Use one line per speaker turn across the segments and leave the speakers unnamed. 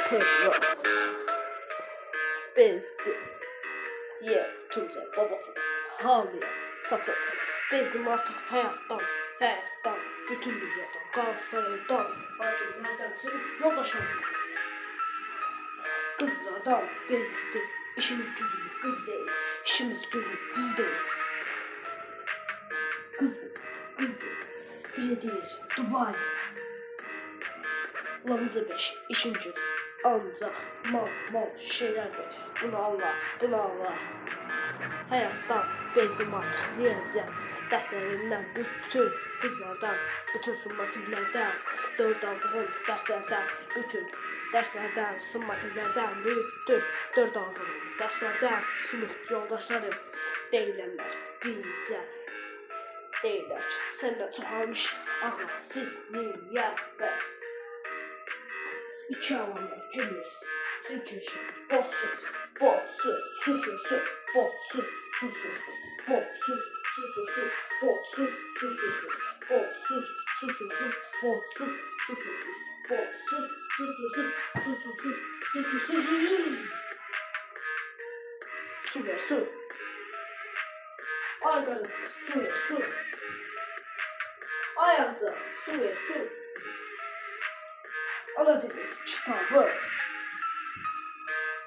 Pro. Bezdim. Tuncay baba hamile sapladı. Bezdim artık hayattan, bütün dünyadan, Galatasaray'dan, Arjantin'den, sırf yoldaşlarımdan. Kızlardan bezdim. İşimiz gücümüz kız değil. İşimiz gücümüz kız değil. Kız değil. Bile diyeceğim. Dubai. Lamıza 5. İşim gücü. Ancak mal şeyler de. Bunu Allah. Hayattan bezdim artık diyeceğim. Derslerimden bütün kızlardan, bütün summativlerden, 4 aldığım derslerden, bütün derslerden, summativlerden, bütün 4 aldığım derslerden, sınıf yoldaşlarım değillerler, bize değiller. Senden çok almış ağla, siz niye bəs? 2 alanlar gülürsün, çünkü şey botsuz, susursuz, botsuz, susursuz, botsuz, susursuz, botsuz, susursuz, botsuz, susursuz, botsuz, susursuz, botsuz, susursuz, susursuz. Su ver su. Ay kardeşim su ver su. Ay amca su ver su. Ana demek kitabı.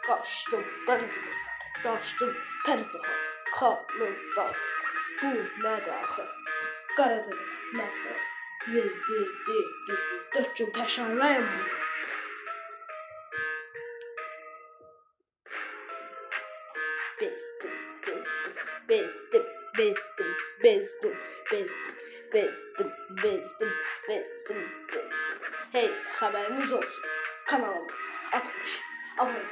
Kaçtım Karizgiz'den, kaçtım Perzihan Hanı'ndan. Bu ne daxil? Qaracağız məhv vezdirdi bizi. 4 gün təşərrəyəm bunu. Bezdim. Hey, haberiniz olsun. Kanalımız 60 abone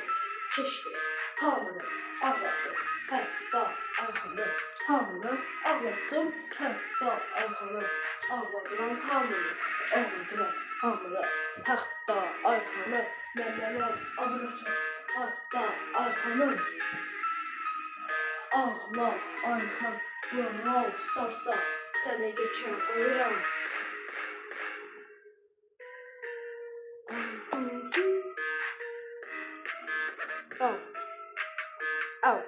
çeşitli hamını ağlattım. Hatta Ayhan'ı hamını ağlattım. Hatta Ayhan'ı ağladıran hamını hatta Ayhan'ı memnunuz adresi. Hatta Ayhan'ın ağla Ayhan Brawl Stars'da sene geçen oyram. Al.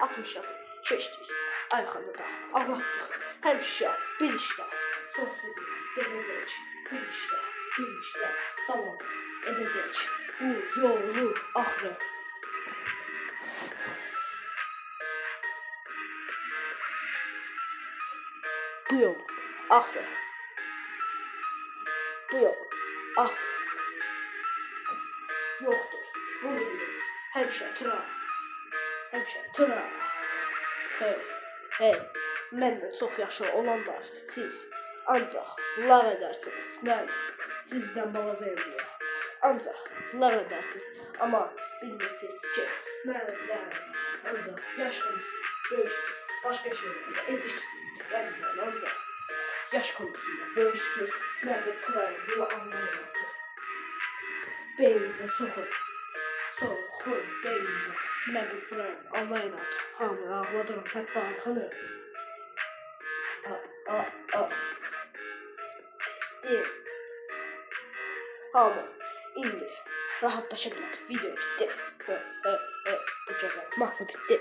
60 çeşitli Ayhan'ı da ağlattık. Həmişə bir işdə sonsuza gedəcək. Bir işdə davam edəcək. Bu yolun axırı. Bu yolun axırı. Yoxdur. Bunu bilin. Həmişə tıra. Hey. Məndən çox yaxşı olanlar siz ancaq lağ edərsiniz. Mən sizdən balaca eləyəm. Ancaq lağ edərsiniz. Amma bilmirsiniz ki, məndən ancaq yaş konusunda böyüksünüz. Başqa şeylərdə eziksiniz. Məndən ancaq yaş konusunda böyüksünüz. Məndən pırayım, bunu anlayın artıq. Beyninizə soxun beyninize. Mənim burayım, anlayın artıq. Hamını ağladıram, hətta Ayhan'ı. Pisdir. Hamı, indi rahatlaşa bilər. Video bitti. Bu gözəl mahnı bitti.